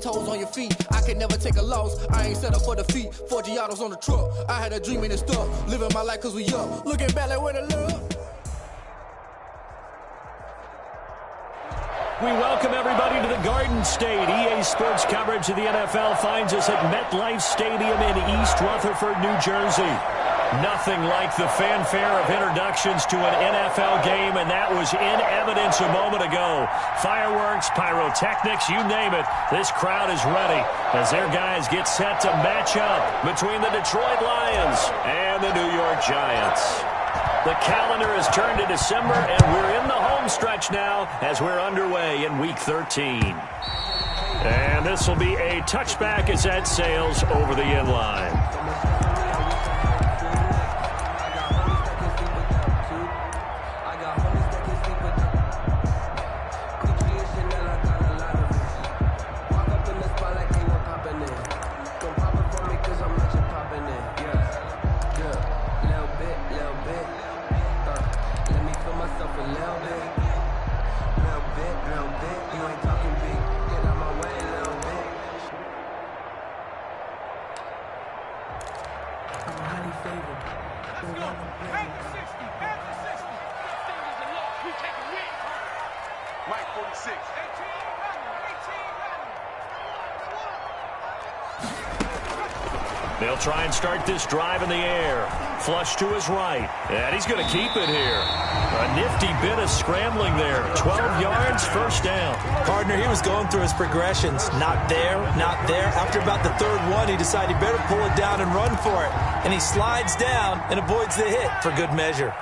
Toes on your feet, I can never take a loss. I ain't set up for defeat. 4 Giottos on the truck. I had a dream and it stuck. Living my life cause we up. Looking back like where the love. We welcome everybody to the Garden State. EA Sports coverage of the NFL finds us at MetLife Stadium in East Rutherford, New Jersey. Nothing like the fanfare of introductions to an NFL game, and that was in evidence a moment ago. Fireworks, pyrotechnics, you name it. This crowd is ready as their guys get set to match up between the Detroit Lions and the New York Giants. The calendar has turned to December, and we're in the home stretch now as we're underway in Week 13. And this will be a touchback as that sails over the end line. They'll try and start this drive in the air. Flush to his right. And he's going to keep it here. A nifty bit of scrambling there. 12 yards, first down. Partner, he was going through his progressions. Not there, not there. After about the third one, he decided he better pull it down and run for it. And he slides down and avoids the hit for good measure.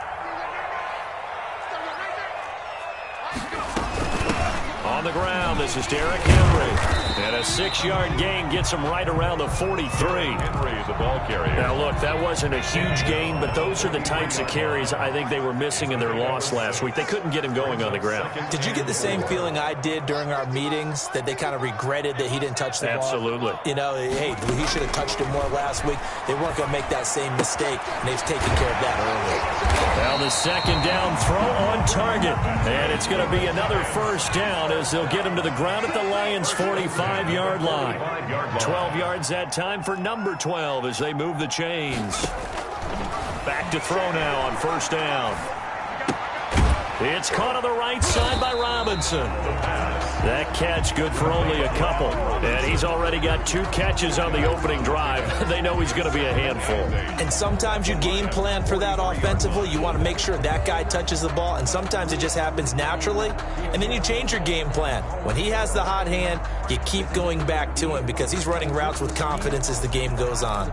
On the ground, this is Derrick Henry. And a 6-yard gain gets him right around the 43. Henry, the ball carrier. Now, look, that wasn't a huge gain, but those are the types of carries I think they were missing in their loss last week. They couldn't get him going on the ground. Did you get the same feeling I did during our meetings, that they kind of regretted that he didn't touch the ball? Absolutely. You know, hey, he should have touched it more last week. They weren't going to make that same mistake, and they've taken care of that early. Well, the second down throw on target, and it's going to be another first down as they'll get him to the ground at the Lions' 45-yard line. 12 yards that time for number 12 as they move the chains. Back to throw now on first down. It's caught on the right side by Robinson. That catch good for only a couple. And he's already got 2 catches on the opening drive. They know he's going to be a handful. And sometimes you game plan for that offensively. You want to make sure that guy touches the ball. And sometimes it just happens naturally. And then you change your game plan. When he has the hot hand, you keep going back to him because he's running routes with confidence as the game goes on.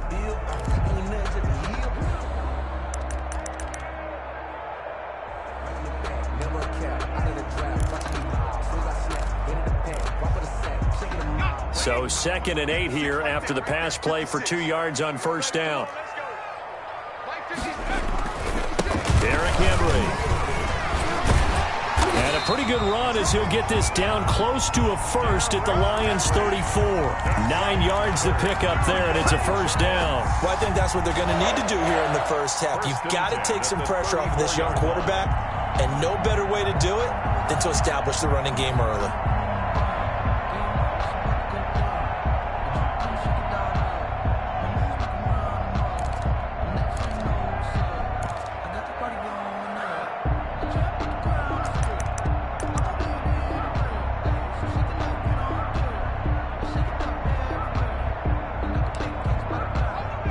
So 2nd and 8 here after the pass play for 2 yards on first down. Derrick Henry. And a pretty good run as he'll get this down close to a first at the Lions' 34. 9 yards to pick up there, and it's a first down. Well, I think that's what they're going to need to do here in the first half. You've got to take some pressure off of this young quarterback, and no better way to do it than to establish the running game early.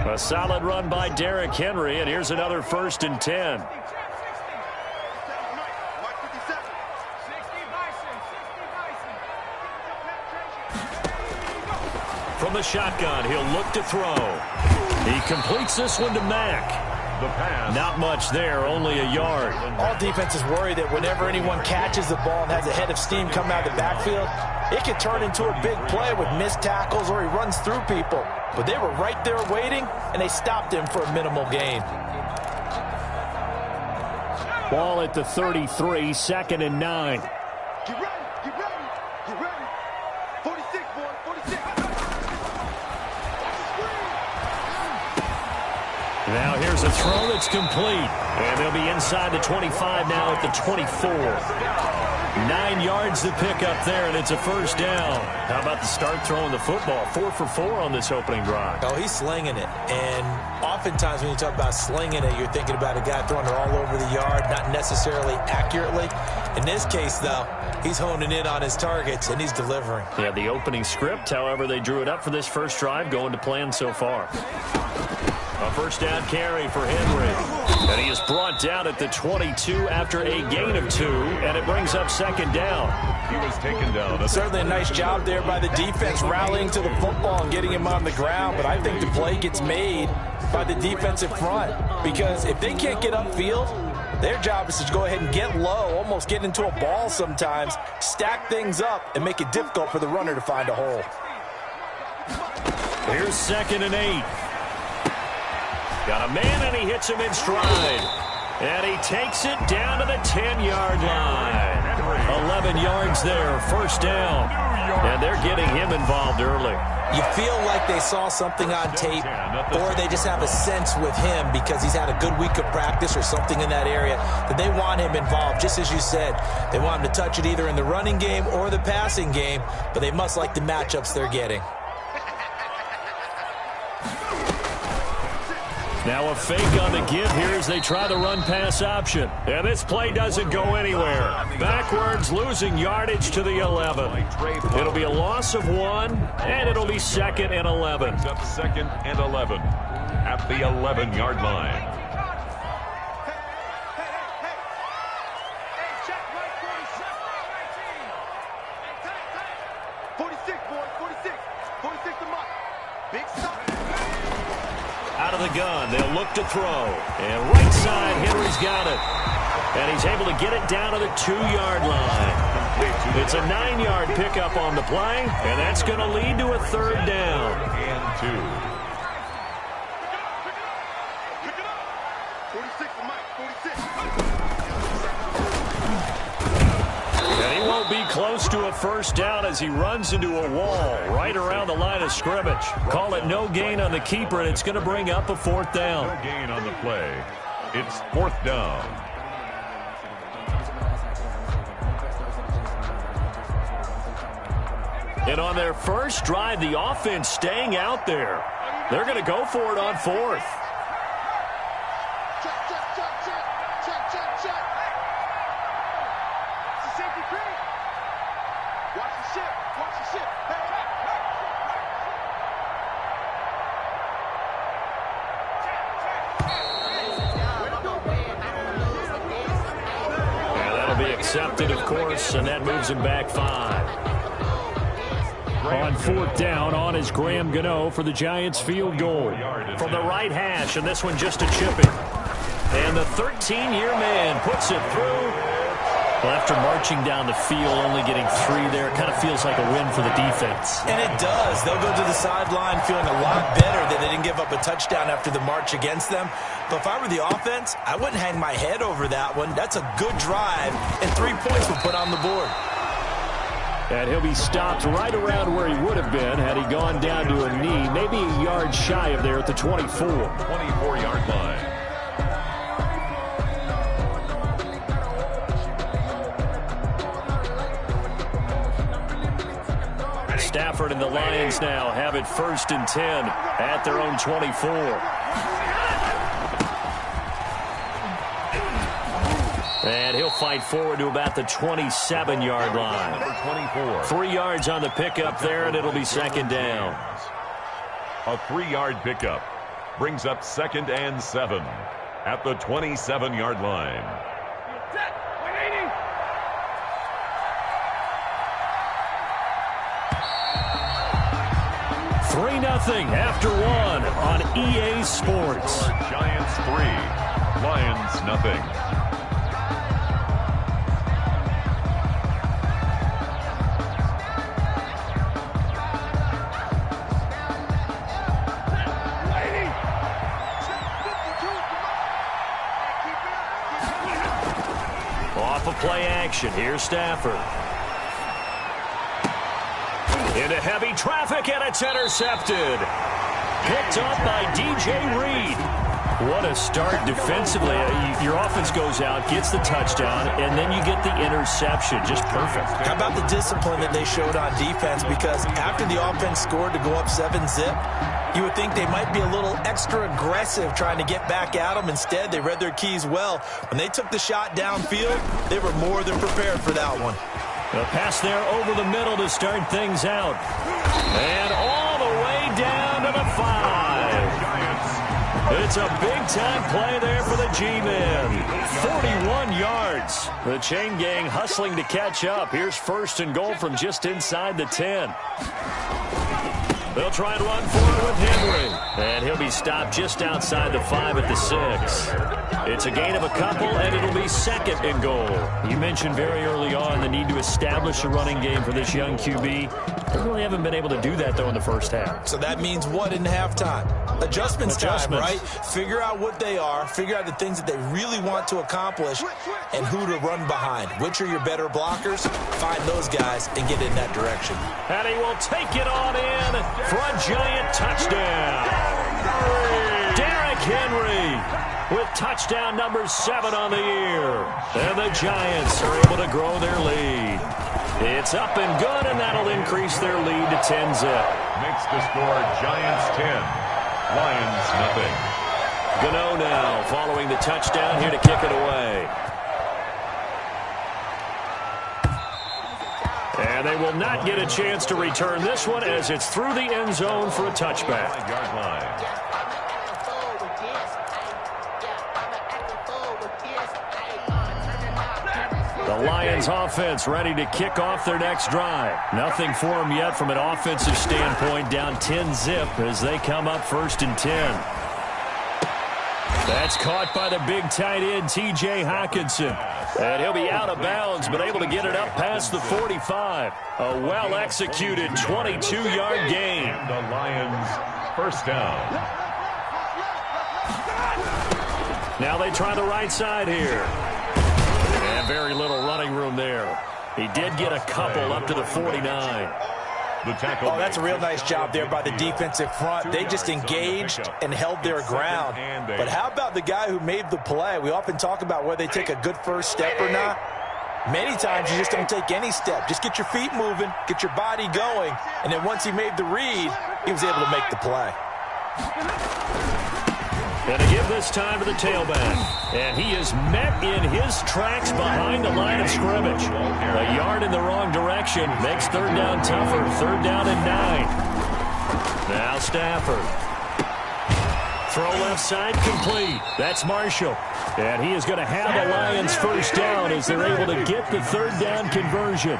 A solid run by Derrick Henry, and here's another 1st and 10. From the shotgun, he'll look to throw. He completes this one to Mack. The pass. Not much there, only a yard. All defenses worry that whenever anyone catches the ball and has a head of steam coming out of the backfield, it can turn into a big play with missed tackles or he runs through people. But they were right there waiting, and they stopped him for a minimal gain. Ball at the 33, 2nd and 9. Get ready, get ready, get ready. 46, boy, 46. Now here's a throw that's complete. And they'll be inside the 25 now at the 24. 9 yards to pick up there, and it's a first down. How about the start throwing the football? 4 for 4 on this opening drive. Oh, he's slinging it. And oftentimes when you talk about slinging it, you're thinking about a guy throwing it all over the yard, not necessarily accurately. In this case, though, he's honing in on his targets, and he's delivering. Yeah, the opening script, however, they drew it up for this first drive, going to plan so far. A first down carry for Henry. And he is brought down at the 22 after a gain of 2, and it brings up second down. He was taken down. Certainly a nice job there by the defense rallying to the football and getting him on the ground, but I think the play gets made by the defensive front, because if they can't get upfield, their job is to go ahead and get low, almost get into a ball sometimes, stack things up, and make it difficult for the runner to find a hole. Here's 2nd and 8. Got a man, and he hits him in stride. And he takes it down to the 10-yard line. 11 yards there, first down. And they're getting him involved early. You feel like they saw something on tape, or they just have a sense with him because he's had a good week of practice or something in that area that they want him involved. Just as you said, they want him to touch it either in the running game or the passing game, but they must like the matchups they're getting. Now a fake on the give here as they try the run-pass option. And this play doesn't go anywhere. Backwards, losing yardage to the 11. It'll be a loss of 1, and it'll be 2nd and 11. Up 2nd and 11 at the 11-yard line. Hey, check right 47. 46, boys, 46. 46 to Mike. Big stop. Out of the gun, they'll look to throw. And right side, Henry's got it. And he's able to get it down to the 2-yard line. It's a 9-yard pickup on the play, and that's going to lead to a third down. And 2. 46 to Mike, 46. And he won't be close to a first down as he runs into a wall right around the line of scrimmage. Call it no gain on the keeper, and it's going to bring up a 4th down. No gain on the play. It's 4th down. And on their first drive, the offense staying out there. They're going to go for it on 4th. Accepted, of course, and that moves him back 5. On 4th down, on is Graham Gano for the Giants field goal. From the right hash, and this one just a chipping. And the 13-year man puts it through. Well, after marching down the field, only getting 3 there, kind of feels like a win for the defense. And it does. They'll go to the sideline feeling a lot better that they didn't give up a touchdown after the march against them. But if I were the offense, I wouldn't hang my head over that one. That's a good drive, and 3 points will put on the board. And he'll be stopped right around where he would have been had he gone down to a knee, maybe a yard shy of there at the 24. 24-yard line. Stafford and the Lions now have it 1st and 10 at their own 24. And he'll fight forward to about the 27-yard line. Number 24. 3 yards on the pickup there, and it'll be 2nd down. A 3-yard pickup brings up 2nd and 7 at the 27-yard line. 3-0 after 1 on EA Sports. Giants 3, Lions nothing. Off of play action, here's Stafford. Into heavy traffic, and it's intercepted. Picked up by DJ Reed. What a start defensively. Your offense goes out, gets the touchdown, and then you get the interception. Just perfect. How about the discipline that they showed on defense? Because after the offense scored to go up 7-zip, you would think they might be a little extra aggressive trying to get back at them. Instead, they read their keys well. When they took the shot downfield, they were more than prepared for that one. A pass there over the middle to start things out. And all the way down to the 5. It's a big-time play there for the G-Men. 41 yards. The chain gang hustling to catch up. Here's 1st and goal from just inside the 10. They'll try and run for it with Henry. And he'll be stopped just outside the 5 at the 6. It's a gain of a couple, and it'll be 2nd and goal. You mentioned very early on the need to establish a running game for this young QB. They really haven't been able to do that, though, in the first half. So that means what in halftime? Adjustments time, right? Figure out what they are, figure out the things that they really want to accomplish, and who to run behind. Which are your better blockers? Find those guys and get in that direction. And he will take it on in for a giant touchdown. Derrick Henry with touchdown number 7 on the year. And the Giants are able to grow their lead. It's up and good, and that'll increase their lead to 10-zip. Makes the score Giants 10, Lions nothing. Gano now following the touchdown here to kick it away. And they will not get a chance to return this one as it's through the end zone for a touchback. 5-yard line. The Lions offense ready to kick off their next drive. Nothing for them yet from an offensive standpoint, down 10-zip as they come up 1st and 10. That's caught by the big tight end, T.J. Hockenson. And he'll be out of bounds, but able to get it up past the 45. A well-executed 22-yard gain. The Lions first down. Now they try the right side here. And very little running room there. He did get a couple up to the 49. The tackle. Oh, that's a real nice job there by the defensive front. They just engaged and held their ground. But how about the guy who made the play? We often talk about whether they take a good first step or not. Many times you just don't take any step. Just get your feet moving, get your body going, and then once he made the read, he was able to make the play. And to give this time to the tailback. And he is met in his tracks behind the line of scrimmage. A yard in the wrong direction makes 3rd down tougher. 3rd down and 9. Now Stafford. Throw left side complete. That's Marshall. And he is going to have the Lions first down as they're able to get the 3rd down conversion.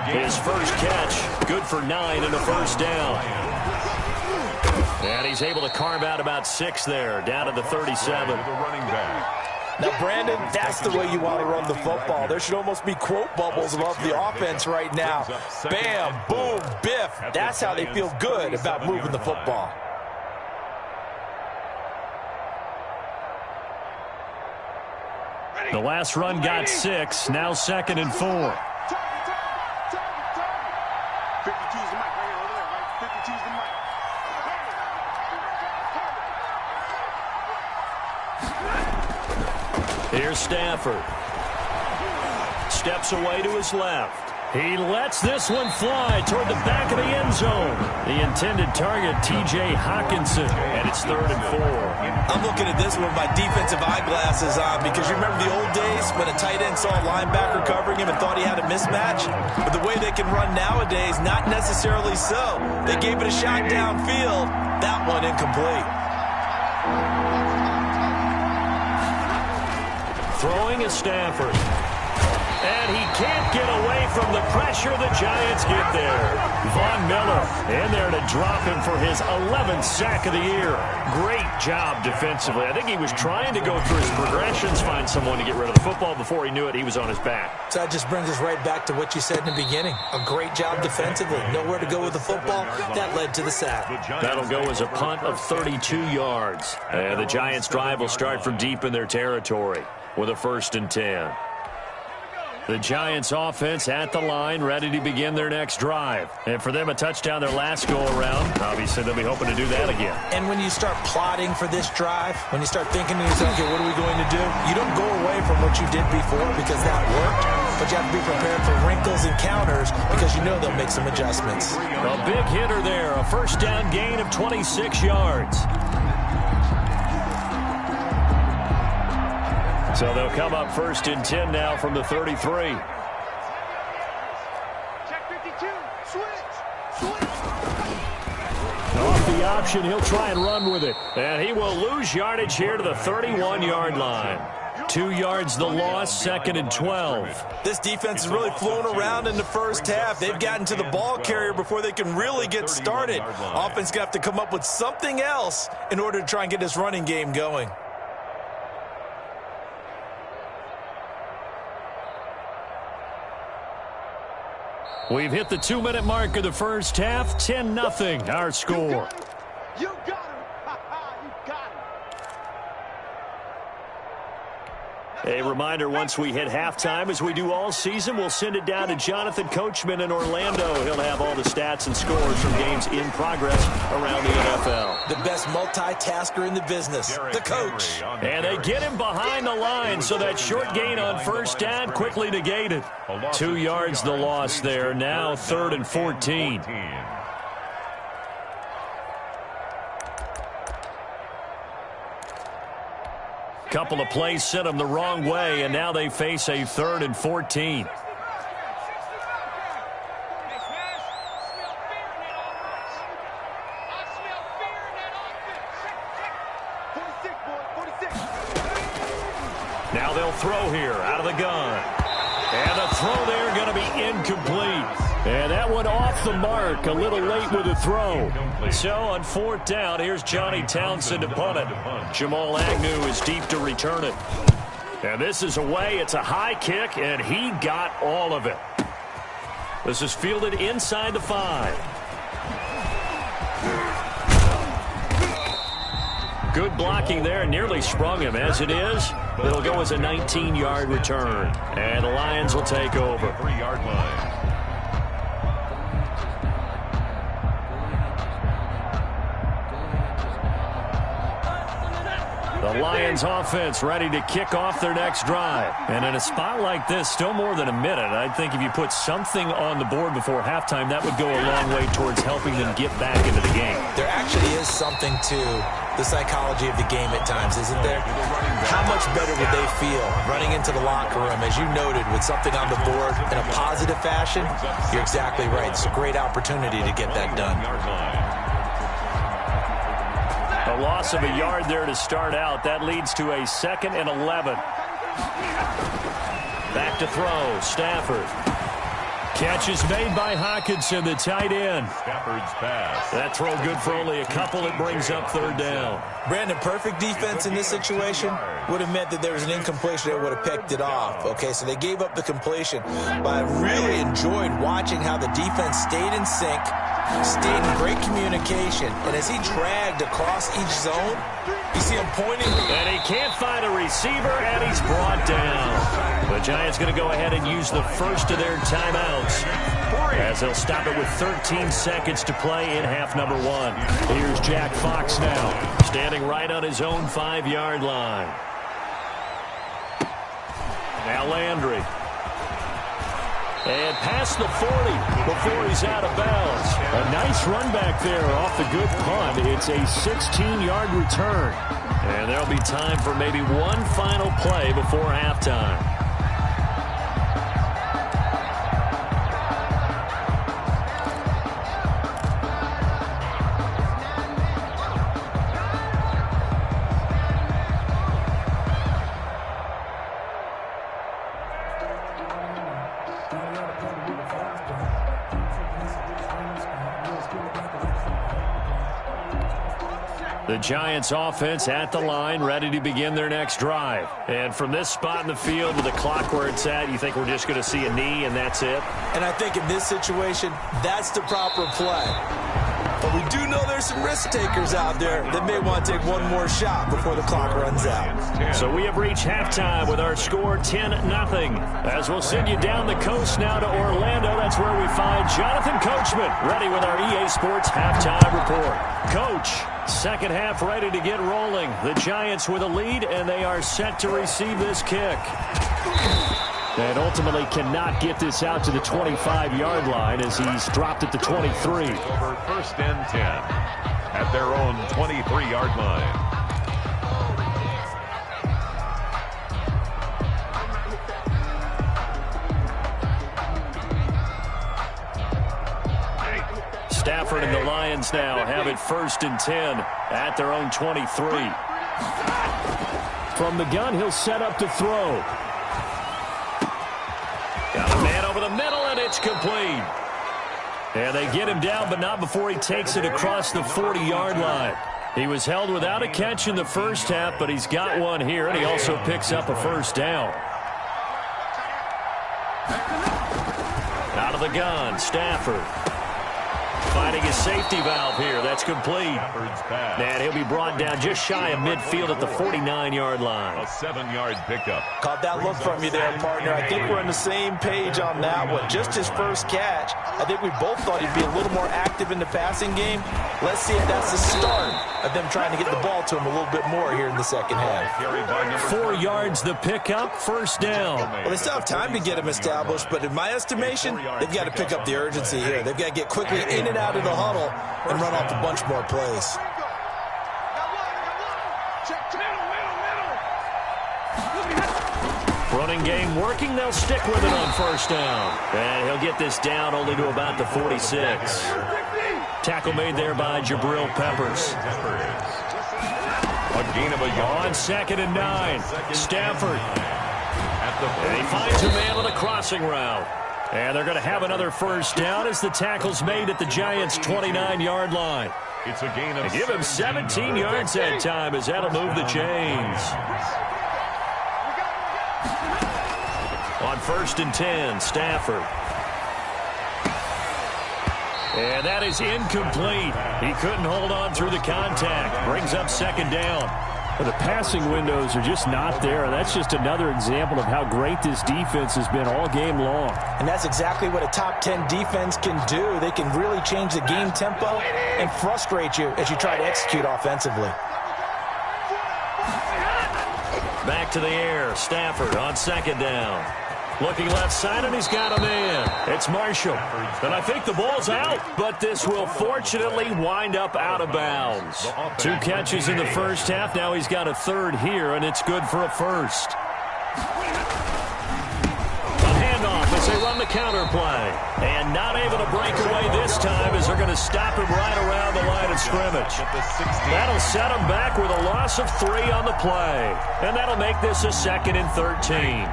His first catch, good for 9 and a first down. And he's able to carve out about 6 there, down to the 37. The running back. Now, Brandon, that's the way you want to run the football. There should almost be quote bubbles above the offense right now. Bam, boom, biff. That's how they feel good about moving the football. The last run got 6, now 2nd and 4. Here's Stafford. Steps away to his left. He lets this one fly toward the back of the end zone. The intended target, T.J. Hockenson, and it's 3rd and 4. I'm looking at this one with my defensive eyeglasses on because you remember the old days when a tight end saw a linebacker covering him and thought he had a mismatch? But the way they can run nowadays, not necessarily so. They gave it a shot downfield. That one incomplete. Throwing is Stafford. And he can't get away from the pressure. The Giants get there. Von Miller in there to drop him for his 11th sack of the year. Great job defensively. I think he was trying to go through his progressions, find someone to get rid of the football. Before he knew it, he was on his back. So that just brings us right back to what you said in the beginning. A great job defensively. Nowhere to go with the football. That led to the sack. That'll go as a punt of 32 yards. And the Giants' drive will start from deep in their territory with a 1st and 10. The Giants offense at the line, ready to begin their next drive. And for them, a touchdown their last go-around. Obviously, they'll be hoping to do that again. And when you start plotting for this drive, when you start thinking to yourself, okay, what are we going to do? You don't go away from what you did before because that worked, but you have to be prepared for wrinkles and counters because you know they'll make some adjustments. A big hitter there, a first down gain of 26 yards. So they'll come up 1st and 10 now from the 33. Check 52. Switch. Off the option, he'll try and run with it. And he will lose yardage here to the 31-yard line. 2 yards the loss, 2nd and 12. This defense has really flown around in the first half. They've gotten to the ball carrier before they can really get started. Offense going to have to come up with something else in order to try and get this running game going. We've hit the 2-minute mark of the first half. 10-0, our score. You got him. You got him. A reminder, once we hit halftime, as we do all season, we'll send it down to Jonathan Coachman in Orlando. He'll have all the stats and scores from games in progress around the NFL. The best multitasker in the business, the coach. And they get him behind the line, so that short gain on first down quickly negated. 2 yards the loss there, now 3rd and 14. Couple of plays sent them the wrong way, and now they face a 3rd and 14. Now they'll throw here out of the gun. And the throw there going to be incomplete. And that one off the mark, a little late with the throw. So on 4th down, here's Johnny Townsend to punt it. Jamal Agnew is deep to return it. And this is away. It's a high kick, and he got all of it. This is fielded inside the 5. Good blocking there, nearly sprung him. As it is, it'll go as a 19-yard return. And the Lions will take over. 3-yard line. The Lions offense ready to kick off their next drive. And in a spot like this, still more than a minute, I think if you put something on the board before halftime, that would go a long way towards helping them get back into the game. There actually is something to the psychology of the game at times, isn't there? How much better would they feel running into the locker room, as you noted, with something on the board in a positive fashion? You're exactly right. It's a great opportunity to get that done. A loss of a yard there to start out. That leads to a 2nd and 11. Back to throw. Stafford. Catch is made by Hockenson, the tight end. Stafford's pass. That throw good for only a couple. It brings up 3rd down. Brandon, perfect defense in this situation would have meant that there was an incompletion that would have picked it off. Okay, so they gave up the completion. But I really enjoyed watching how the defense stayed in sync, stayed in great communication, and as he dragged across each zone, you see him pointing. And he can't find a receiver, and he's brought down. The Giants going to go ahead and use the first of their timeouts, as they'll stop it with 13 seconds to play in half number 1. Here's Jack Fox now, standing right on his own 5-yard line. Now Landry. And past the 40 before he's out of bounds. A nice run back there off the good punt. It's a 16-yard return. And there'll be time for maybe one final play before halftime. The Giants offense at the line, ready to begin their next drive. And from this spot in the field with the clock where it's at, you think we're just going to see a knee and that's it? And I think in this situation, that's the proper play. But we do know there's some risk takers out there that may want to take one more shot before the clock runs out. So we have reached halftime with our score 10-0. As we'll send you down the coast now to Orlando, that's where we find Jonathan Coachman ready with our EA Sports halftime report. Coach, second half ready to get rolling. The Giants with a lead, and they are set to receive this kick. And ultimately cannot get this out to the 25-yard line as he's dropped at the 23. Over first and 10 at their own 23-yard line. Stafford and the Lions now have it first and 10 at their own 23. From the gun, he'll set up to throw. Got a man over the middle, and it's complete. And they get him down, but not before he takes it across the 40-yard line. He was held without a catch in the first half, but he's got one here, and he also picks up a first down. Out of the gun, Stafford. Finding his safety valve here. That's complete. And he'll be brought down just shy of midfield at the 49-yard line. A 7-yard pickup. Caught that look from you there, partner. I think we're on the same page on that one. Just his first catch. I think we both thought he'd be a little more active in the passing game. Let's see if that's the start of them trying to get the ball to him a little bit more here in the second half. 4 yards the pickup, first down. Well, they still have time to get him established, but in my estimation, they've got to pick up the urgency here. They've got to get quickly in and out of the huddle and run off a bunch more plays. Running game working. They'll stick with it on first down. And he'll get this down only to about the 46. Tackle made there by Jabril Peppers. A gain of a yard. On second and 9. Stafford. And he finds a man on a crossing route. And they're going to have another first down as the tackle's made at the Giants' 29-yard line. It's a gain of They give him 17 yards that time as that'll move the chains. On first and 10, Stafford. And that is incomplete. He couldn't hold on through the contact. Brings up second down. Well, the passing windows are just not there, and that's just another example of how great this defense has been all game long. And that's exactly what a top 10 defense can do. They can really change the game tempo and frustrate you as you try to execute offensively. Back to the air. Stafford on second down. Looking left side, and he's got a man. It's Marshall. And I think the ball's out, but this will fortunately wind up out of bounds. 2 catches in the first half. Now he's got a third here, and it's good for a first. A handoff as they run the counter play. And not able to break away this time as they're going to stop him right around the line of scrimmage. That'll set him back with a loss of 3 on the play. And that'll make this a second and 13.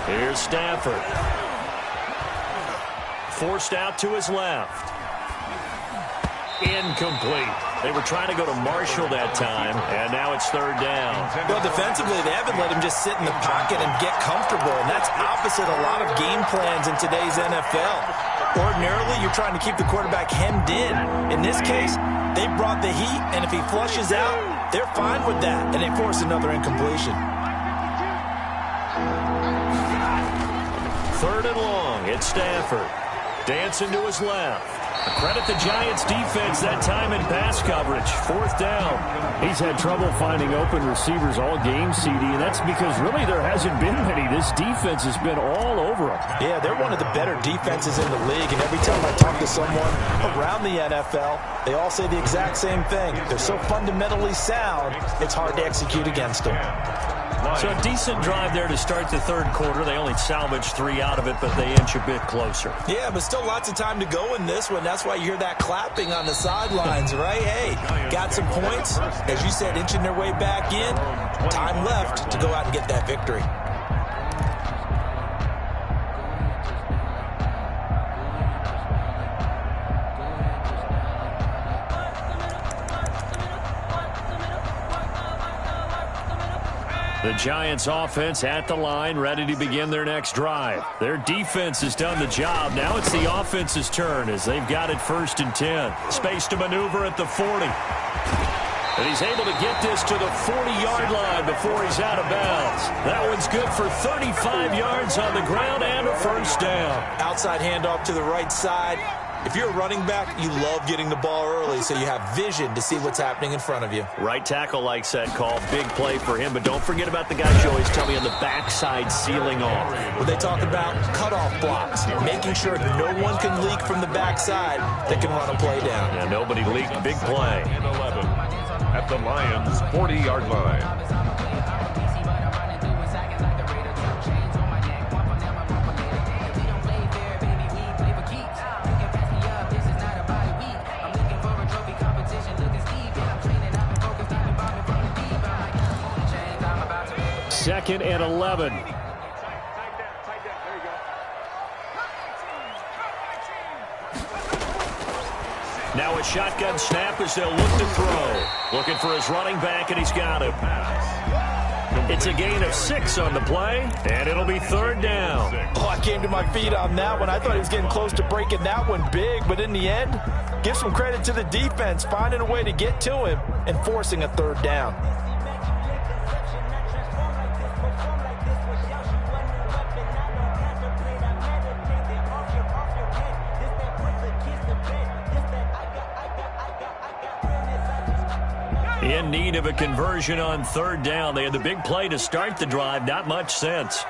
Here's Stafford. Forced out to his left. Incomplete. They were trying to go to Marshall that time, and now it's third down. Well, defensively, they haven't let him just sit in the pocket and get comfortable, and that's opposite a lot of game plans in today's NFL. Ordinarily, you're trying to keep the quarterback hemmed in. In this case, they brought the heat, and if he flushes out, they're fine with that, and they force another incompletion. Third and long, it's Stafford. Dancing to his left. Credit the Giants defense that time in pass coverage. Fourth down. He's had trouble finding open receivers all game, CD, and that's because really there hasn't been many. This defense has been all over them. Yeah, they're one of the better defenses in the league, and every time I talk to someone around the NFL, they all say the exact same thing. They're so fundamentally sound, it's hard to execute against them. So a decent drive there to start the third quarter. They only salvaged 3 out of it, but they inch a bit closer. Yeah, but still lots of time to go in this one. That's why you hear that clapping on the sidelines, right? Hey, got some points. As you said, inching their way back in. Time left to go out and get that victory. The Giants offense at the line, ready to begin their next drive. Their defense has done the job. Now it's the offense's turn as they've got it 1st and 10. Space to maneuver at the 40. And he's able to get this to the 40-yard line before he's out of bounds. That one's good for 35 yards on the ground and a 1st down. Outside handoff to the right side. If you're a running back, you love getting the ball early so you have vision to see what's happening in front of you. Right tackle likes that call. Big play for him, but don't forget about the guys you always tell me on the backside sealing off. When they talk about cutoff blocks, making sure no one can leak from the backside that can run a play down. Yeah, nobody leaked. Big play. And 11 at the Lions' 40-yard line. Second and 11. Now a shotgun snap as they'll look to throw. Looking for his running back, and he's got him. It's a gain of 6 on the play, and it'll be 3rd down. Oh, I came to my feet on that one. I thought he was getting close to breaking that one big, but in the end, give some credit to the defense, finding a way to get to him and forcing a 3rd down. In need of a conversion on 3rd down. They had the big play to start the drive. Not much sense.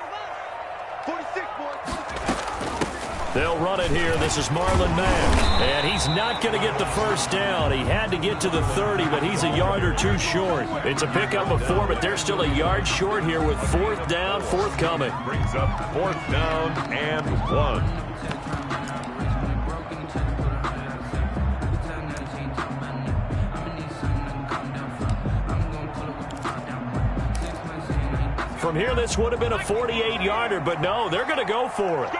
46, boys. They'll run it here. This is Marlon Mack. And he's not going to get the 1st down. He had to get to the 30, but he's a yard or 2 short. It's a pickup of 4, but they're still a yard short here with 4th down, forthcoming. Brings up 4th down and 1. From here, this would have been a 48-yarder, but no, they're going to go for it.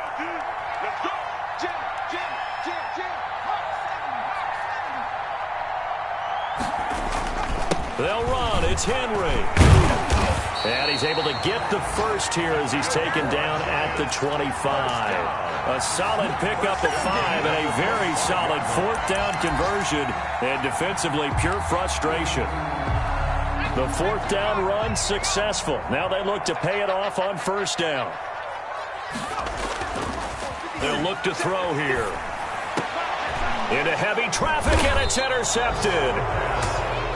They'll run. It's Henry. And he's able to get the 1st here as he's taken down at the 25. A solid pickup of 5 and a very solid 4th down conversion. And defensively, pure frustration. The 4th down run successful. Now they look to pay it off on 1st down. They'll look to throw here. Into heavy traffic, and it's intercepted.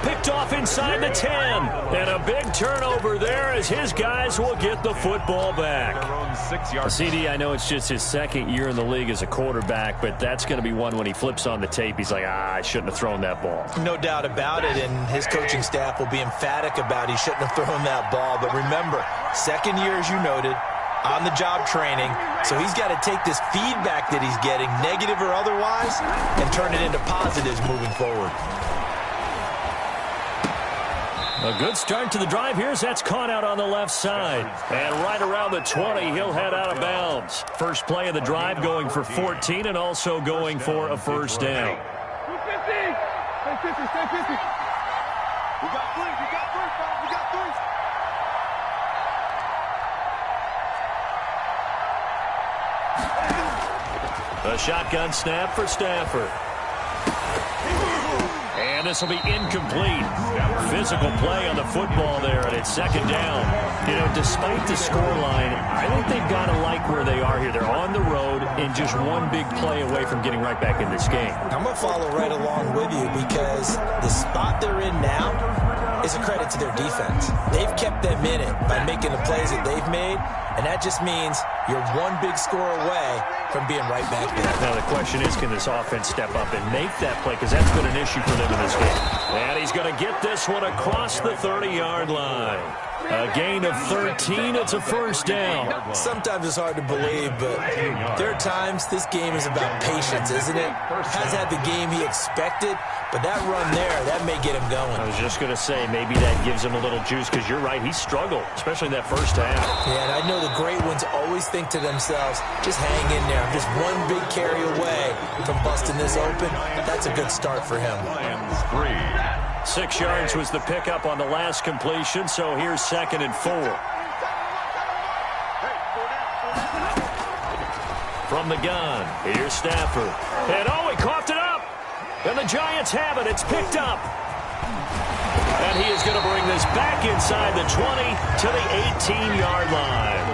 Picked off inside the 10. And a big turnover there as his guys will get the football back. CD, I know it's just his 2nd year in the league as a quarterback, but that's going to be one when he flips on the tape. He's like, I shouldn't have thrown that ball. No doubt about it, and his coaching staff will be emphatic about he shouldn't have thrown that ball. But remember, 2nd year, as you noted, on-the-job training, so he's got to take this feedback that he's getting, negative or otherwise, and turn it into positives moving forward. A good start to the drive here as that's caught out on the left side. And right around the 20, he'll head out of bounds. First play of the drive going for 14 and also going for a 1st down. 250. Stay 50, stay 50. We got 3, we got 3, fellas, we got 3. A shotgun snap for Stafford. And this will be incomplete. Physical play on the football there, and it's 2nd down. You know, despite the scoreline, I think they've got to like where they are here. They're on the road and just one big play away from getting right back in this game. I'm going to follow right along with you because the spot they're in now is a credit to their defense. They've kept them in it by making the plays that they've made, and that just means you're one big score away from being right back there. Now the question is, can this offense step up and make that play? Because that's been an issue for them in this game. And he's going to get this one across the 30-yard line. A gain of 13. It's a 1st down. Sometimes it's hard to believe, but there are times this game is about patience, isn't it? Has had the game he expected, but that run there, that may get him going. I was just going to say, maybe that gives him a little juice, because you're right, he struggled, especially in that 1st half. Yeah, and I know the great ones always think to themselves, just hang in there. I'm just one big carry away from busting this open. That's a good start for him. Lions 3. 6 yards was the pickup on the last completion, so here's 2nd and 4. From the gun, here's Stafford. And he coughed it up. And the Giants have it. It's picked up. And he is going to bring this back inside the 20 to the 18-yard line.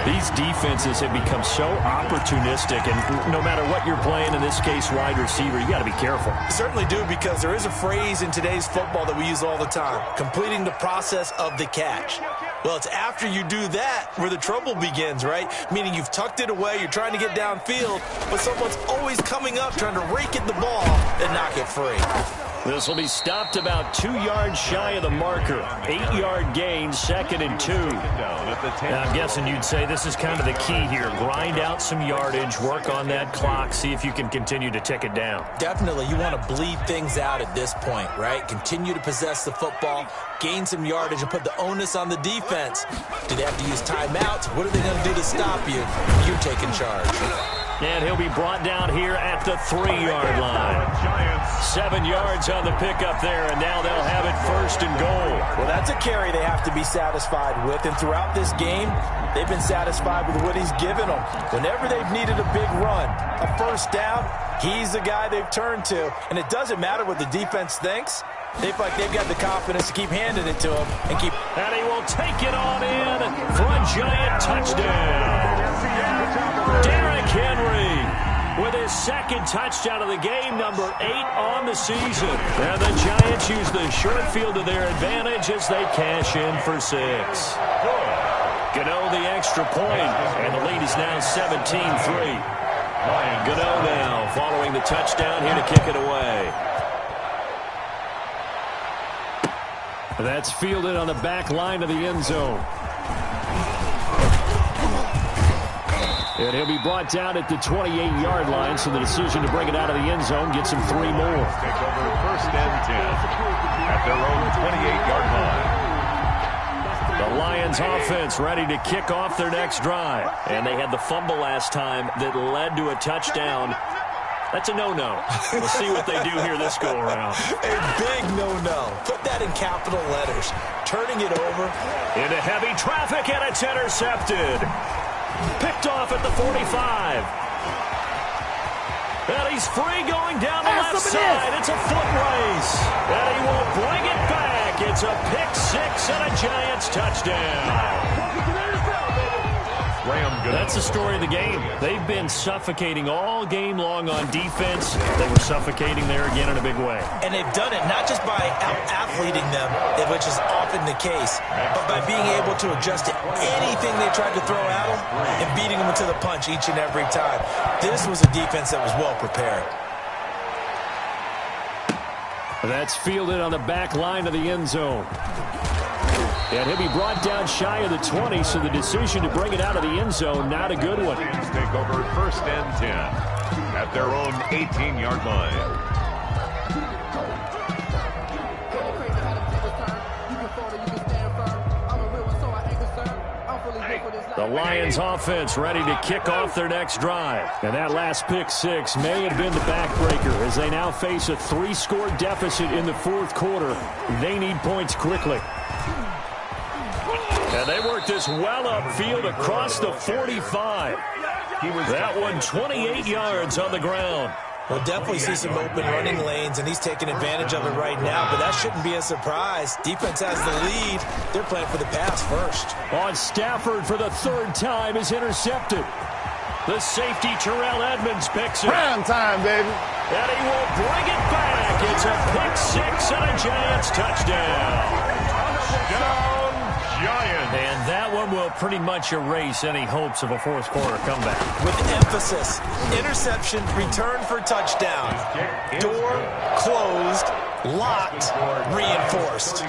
These defenses have become so opportunistic, and no matter what you're playing, in this case, wide receiver, you got to be careful. You certainly do, because there is a phrase in today's football that we use all the time, completing the process of the catch. Well, it's after you do that where the trouble begins, right? Meaning you've tucked it away, you're trying to get downfield, but someone's always coming up trying to rake at the ball and knock it free. This will be stopped about 2 yards shy of the marker. 8-yard gain, 2nd and 2. Now, I'm guessing you'd say this is kind of the key here. Grind out some yardage, work on that clock, see if you can continue to tick it down. Definitely. You want to bleed things out at this point, right? Continue to possess the football, gain some yardage, and put the onus on the defense. Do they have to use timeouts? What are they going to do to stop you? You're taking charge. And he'll be brought down here at the 3-yard line. 7 yards on the pickup there, and now they'll have it 1st and goal. Well, that's a carry they have to be satisfied with, and throughout this game, they've been satisfied with what he's given them. Whenever they've needed a big run, a 1st down, he's the guy they've turned to. And it doesn't matter what the defense thinks. They feel like they've got the confidence to keep handing it to him and keep. And he will take it on in for a Giant touchdown. Derrick Henry with his 2nd touchdown of the game, number 8 on the season. And the Giants use the short field to their advantage as they cash in for 6. Gano the extra point, and the lead is now 17-3. Gano now following the touchdown here to kick it away. That's fielded on the back line of the end zone. And he'll be brought down at the 28-yard line, so the decision to bring it out of the end zone gets him 3 more. Take over 1st and 10 at their own 28-yard line. The Lions offense ready to kick off their next drive. And they had the fumble last time that led to a touchdown. That's a no-no. We'll see what they do here this go-around. A big no-no. Put that in capital letters. Turning it over. Into heavy traffic, and it's intercepted. Picked off at the 45. And he's free going down the left side. It's a foot race. And he will bring it back. It's a pick 6 and a Giants touchdown. That's the story of the game. They've been suffocating all game long on defense. They were suffocating there again in a big way. And they've done it not just by out-athleting them, which is often the case, but by being able to adjust to anything they tried to throw at them and beating them to the punch each and every time. This was a defense that was well prepared. That's fielded on the back line of the end zone. And he'll be brought down shy of the 20, so the decision to bring it out of the end zone, not a good one. Take over 1st and 10 at their own 18-yard line. The Lions offense ready to kick off their next drive. And that last pick 6 may have been the backbreaker as they now face a 3-score deficit in the 4th quarter. They need points quickly. And they work this well upfield across the 45. That one 28 yards on the ground. We'll definitely see some open running lanes, and he's taking advantage of it right now, but that shouldn't be a surprise. Defense has the lead. They're playing for the pass first. On Stafford for the 3rd time is intercepted. The safety Terrell Edmonds picks it. Prime time, baby. And he will bring it back. It's a pick 6 and a Giants touchdown. Giants. And that one will pretty much erase any hopes of a 4th quarter comeback. With emphasis, interception, return for touchdown. Door closed, locked, reinforced.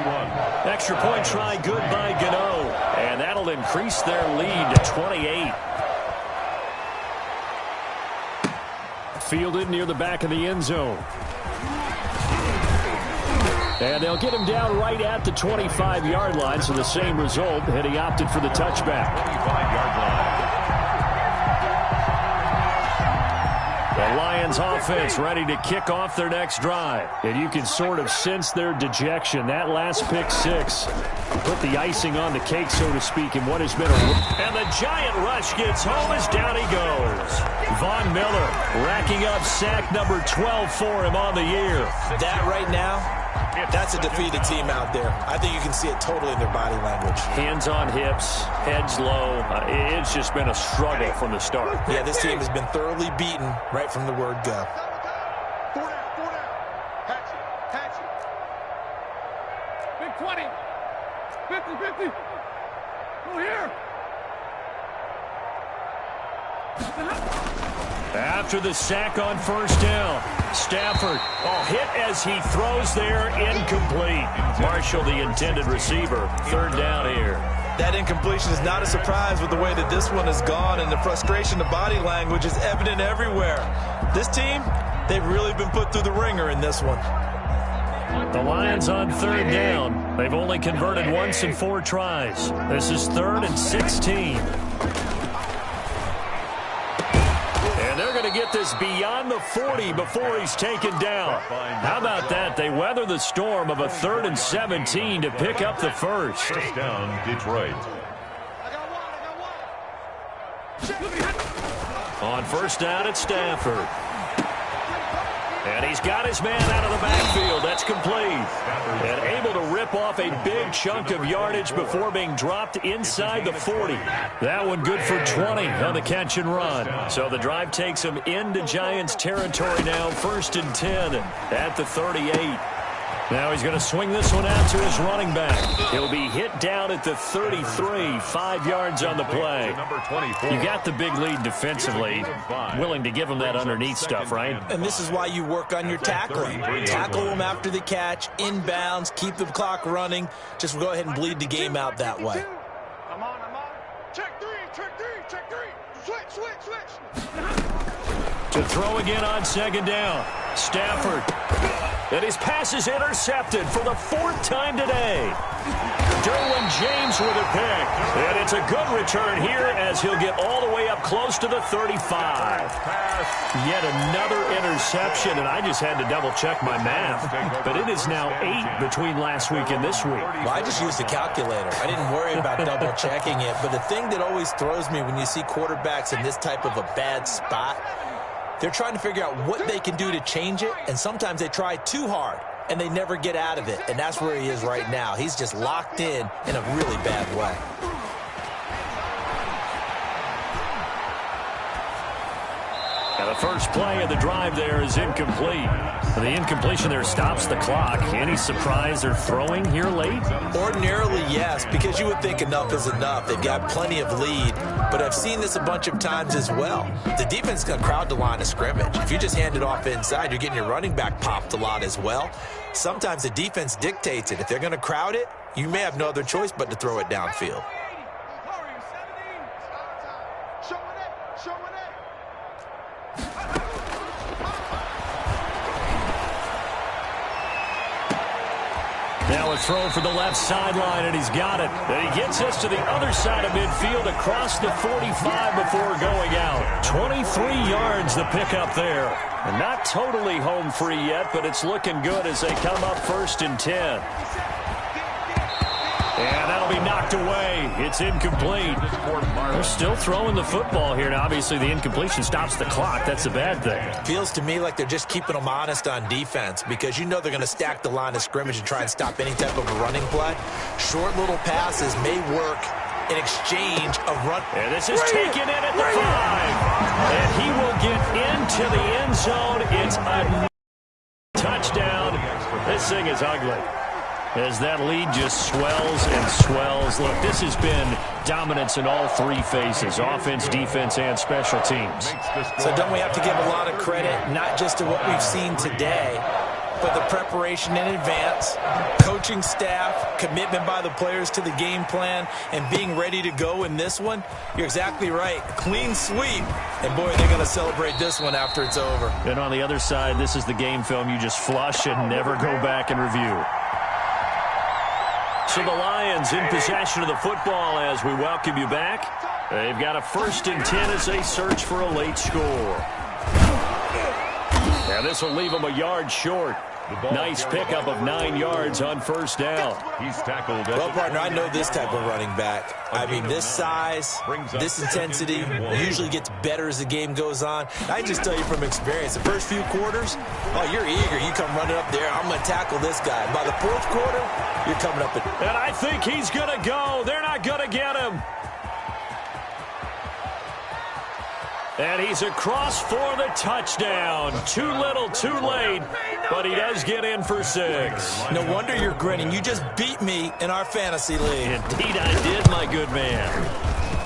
Extra point try good by Gano. And that'll increase their lead to 28. Fielded near the back of the end zone. And they'll get him down right at the 25-yard line, so the same result, and he opted for the touchback. 25-yard line. The Lions Lions offense ready to kick off their next drive. And you can sort of sense their dejection. That last pick six put the icing on the cake, so to speak, in what has been And the giant rush gets home as down he goes. Von Miller racking up sack number 12 for him on the year. That right now, that's a defeated team out there. I think you can see it totally in their body language. Hands on hips, heads low. It's just been a struggle from the start. Yeah, this team has been thoroughly beaten right from the word go. 4 down. Hatch it. Big 20. 50. Go here. After the sack on first down, Stafford hit as he throws there, incomplete. Marshall, the intended receiver, third down here. That incompletion is not a surprise with the way that this one has gone, and the frustration, the body language is evident everywhere. This team, they've really been put through the ringer in this one. The Lions on third down. They've only converted once in 4 tries. This is 3rd and 16. And they're going to get this beyond the 40 before he's taken down. How about that? They weather the storm of a 3rd and 17 to pick up the first. First down, Detroit. On first down, it's Stafford. And he's got his man out of the backfield. That's complete. And able to rip off a big chunk of yardage before being dropped inside the 40. That one good for 20 on the catch and run. So the drive takes him into Giants territory now. 1st and 10 at the 38. Now he's going to swing this one out to his running back. He'll be hit down at the 33, 5 yards on the play. You got the big lead defensively, willing to give him that underneath stuff, right? And this is why you work on your tackling. Tackle them after the catch, inbounds, keep the clock running. Just go ahead and bleed the game out that way. I'm on. Check three. Switch. To throw again on 2nd down. Stafford. And his pass is intercepted for the 4th time today. Derwin James with a pick. And it's a good return here as he'll get all the way up close to the 35. Yet another interception, and I just had to double-check my math. But it is now 8 between last week and this week. Well, I just used a calculator. I didn't worry about double-checking it. But the thing that always throws me when you see quarterbacks in this type of a bad spot, they're trying to figure out what they can do to change it, and sometimes they try too hard, and they never get out of it, and that's where he is right now. He's just locked in a really bad way. And the first play of the drive there is incomplete. The incompletion there stops the clock. Any surprise they're throwing here late? Ordinarily, yes, because you would think enough is enough. They've got plenty of lead, but I've seen this a bunch of times as well. The defense is going to crowd the line of scrimmage. If you just hand it off inside, you're getting your running back popped a lot as well. Sometimes the defense dictates it. If they're going to crowd it, you may have no other choice but to throw it downfield. Now a throw for the left sideline, and he's got it. And he gets us to the other side of midfield across the 45 before going out. 23 yards the pickup there. And not totally home free yet, but it's looking good as they come up 1st and 10. And that'll be knocked away. It's incomplete. They're still throwing the football here. Now, obviously, the incompletion stops the clock. That's a bad thing. Feels to me like they're just keeping them honest on defense because you know they're going to stack the line of scrimmage and try and stop any type of a running play. Short little passes may work in exchange of run. And this is taken in at the 5. And he will get into the end zone. It's a touchdown. This thing is ugly. As that lead just swells and swells. Look, this has been dominance in all 3 phases, offense, defense, and special teams. So don't we have to give a lot of credit, not just to what we've seen today, but the preparation in advance, coaching staff, commitment by the players to the game plan, and being ready to go in this one? You're exactly right. Clean sweep. And, boy, they're going to celebrate this one after it's over. And on the other side, this is the game film you just flush and never go back and review. So the Lions in possession of the football as we welcome you back. They've got a 1st and 10 as they search for a late score. And this will leave him a yard short. Nice pickup of 9 yards on first down. He's tackled. Well, partner, I know this type of running back. I mean, this size, this intensity usually gets better as the game goes on. I can just tell you from experience, the first few quarters, oh, you're eager. You come running up there, I'm going to tackle this guy. By the fourth quarter, you're coming up. And I think he's going to go. They're not going to get him. And he's across for the touchdown. Too little, too late, but he does get in for 6. No wonder you're grinning. You just beat me in our fantasy league. Indeed I did, my good man.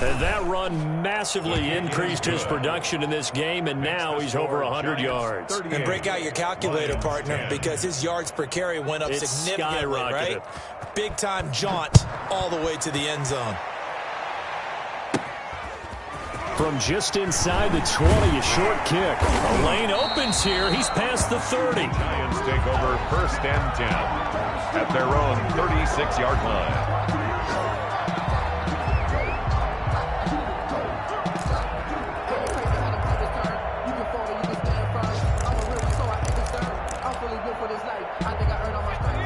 And that run massively increased his production in this game, and now he's over 100 yards. And break out your calculator, partner, because his yards per carry went up significantly, right? Big-time jaunt all the way to the end zone. From just inside the 20, a short kick. A lane opens here. He's past the 30. Giants take over first and 10 at their own 36-yard line.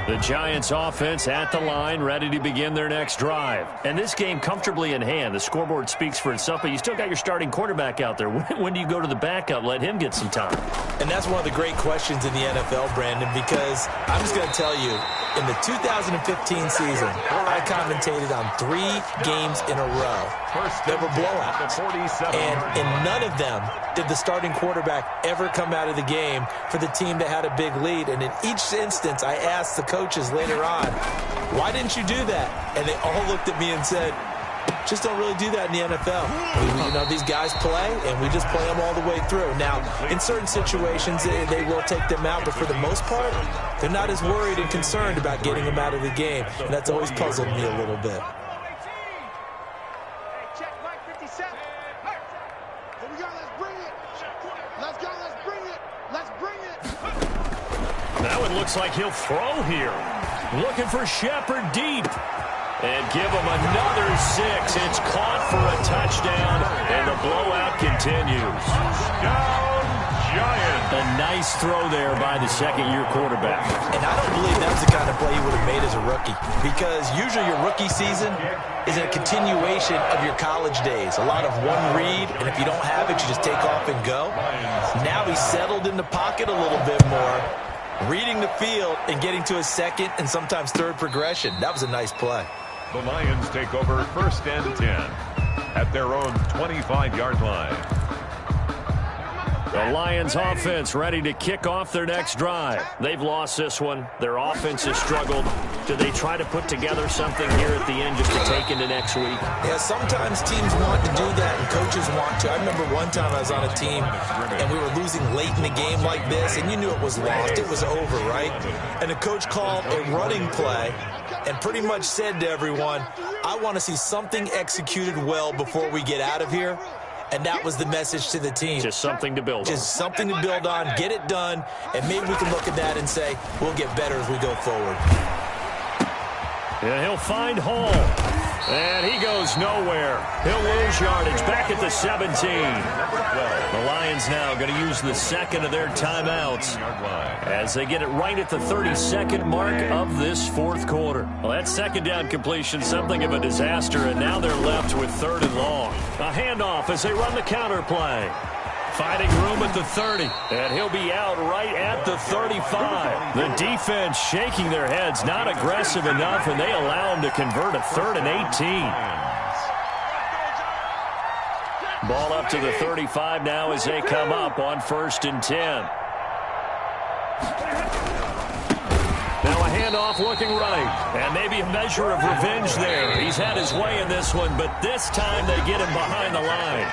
The Giants offense at the line, ready to begin their next drive. And this game comfortably in hand. The scoreboard speaks for itself, but you still got your starting quarterback out there. When do you go to the backup? Let him get some time. And that's one of the great questions in the NFL, Brandon, because I'm just going to tell you, in the 2015 season, I commentated on 3 games in a row that were blowouts. And in none of them did the starting quarterback ever come out of the game for the team that had a big lead. And in each instance, I asked the coaches later on, why didn't you do that? And they all looked at me and said, just don't really do that in the NFL. You know, these guys play, and we just play them all the way through. Now, in certain situations, they will take them out, but for the most part, they're not as worried and concerned about getting them out of the game, and that's always puzzled me a little bit. Now it looks like he'll throw here. Looking for Shepard deep. And give him another 6. It's caught for a touchdown, and the blowout continues. Down Giants. A nice throw there by the second-year quarterback. And I don't believe that's the kind of play he would have made as a rookie, because usually your rookie season is a continuation of your college days. A lot of one read, and if you don't have it, you just take off and go. Now he's settled in the pocket a little bit more, reading the field and getting to a second and sometimes third progression. That was a nice play. The Lions take over first and 10 at their own 25-yard line. The Lions offense ready to kick off their next drive. They've lost this one. Their offense has struggled. Do they try to put together something here at the end just to take into next week? Yeah, sometimes teams want to do that and coaches want to. I remember one time I was on a team and we were losing late in the game like this, and you knew it was lost. It was over, right? And the coach called a running play and pretty much said to everyone, I want to see something executed well before we get out of here. And that was the message to the team. Just something to build on. Just something to build on, get it done, and maybe we can look at that and say, we'll get better as we go forward. And he'll find Hall. And he goes nowhere. He'll lose yardage back at the 17. The Lions now going to use the second of their timeouts as they get it right at the 32nd mark of this fourth quarter. Well, that second down completion, something of a disaster, and now they're left with 3rd and long. A handoff as they run the counter play. Finding room at the 30, and he'll be out right at the 35. The defense shaking their heads, not aggressive enough, and they allow him to convert a 3rd and 18. Ball up to the 35 now as they come up on 1st and 10. Now a handoff looking right, and maybe a measure of revenge there. He's had his way in this one, but this time they get him behind the line.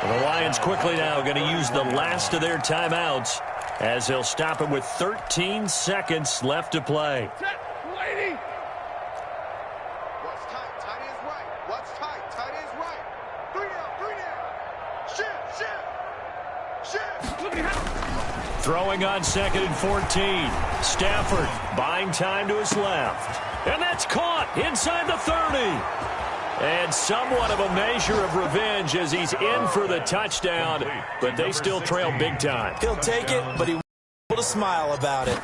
The Lions quickly now going to use the last of their timeouts as they'll stop him with 13 seconds left to play. What's tight? Tight is right. What's tight? Tight is right. 3 down. Shift. Throwing on 2nd and 14. Stafford buying time to his left. And that's caught inside the 30. And somewhat of a measure of revenge as he's in for the touchdown, but they still trail big time. He'll take it, but he will smile about it.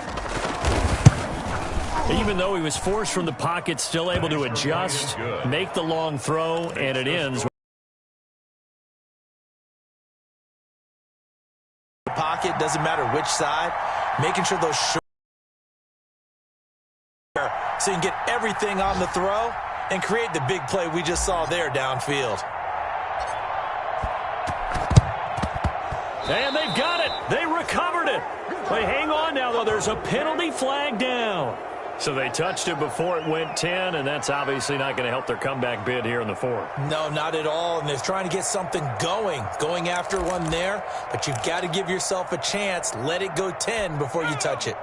Even though he was forced from the pocket, still able to adjust, make the long throw, and it ends. Pocket, doesn't matter which side, making sure those short so you can get everything on the throw and create the big play we just saw there downfield. And they've got it. They recovered it. They hang on now, though. There's a penalty flag down. So they touched it before it went 10, and that's obviously not going to help their comeback bid here in the fourth. No, not at all, and they're trying to get something going after one there, but you've got to give yourself a chance. Let it go 10 before you touch it.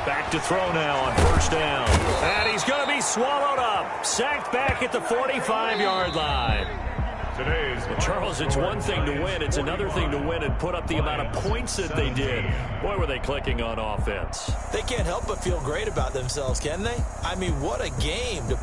Back to throw now on first down. And he's going to be swallowed up. Sacked back at the 45-yard line. Charles, it's one thing to win. It's another thing to win and put up the amount of points that they did. Boy, were they clicking on offense. They can't help but feel great about themselves, can they? I mean, what a game to